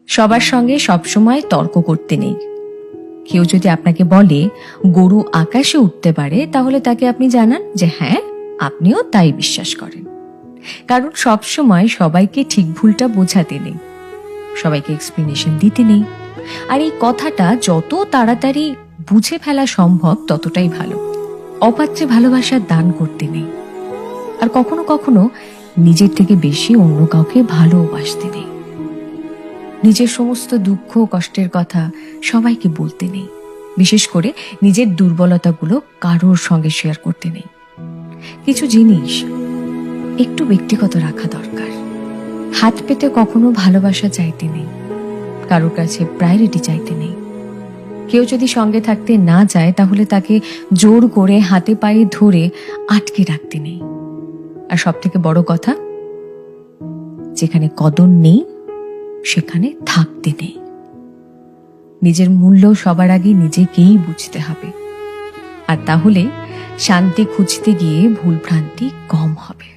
সবার সঙ্গে সবসময় তর্ক করতে নেই। কেউ যদি আপনাকে বলে গরু আকাশে উঠতে পারে, তাহলে তাকে আপনি জানান যে হ্যাঁ, আপনিও তাই বিশ্বাস করেন। কারণ সবসময় সবাইকে ঠিক ভুলটা বোঝাতে নেই, সবাইকে এক্সপ্লেনেশন দিতে নেই। আর এই কথাটা যত তাড়াতাড়ি বুঝে ফেলা সম্ভব ততটাই ভালো। অপাত্রে ভালোবাসার দান করতে নেই। আর কখনো কখনো নিজের থেকে বেশি অন্য কাউকে ভালোবাসতে নেই। নিজের সমস্ত দুঃখ কষ্টের কথা সবাইকে বলতে নেই। বিশেষ করে নিজের দুর্বলতাগুলো কারোর সঙ্গে শেয়ার করতে নেই। কিছু জিনিস একটু ব্যক্তিগত রাখা দরকার। হাত পেতে কখনো ভালোবাসা চাইতে নেই, কারোর কাছে প্রায়োরিটি চাইতে নেই। কেউ যদি সঙ্গে থাকতে না চায়, তাহলে তাকে জোর করে হাতে পায়ে ধরে আটকে রাখতে নেই। আর সব থেকে বড় কথা, যেখানে কদর নেই সেখানে থাকতে নেই। নিজের মূল্য সবার আগে নিজেকেই বুঝতে হবে। আর তাহলে শান্তি খুঁজতে গিয়ে ভুলভ্রান্তি কম হবে।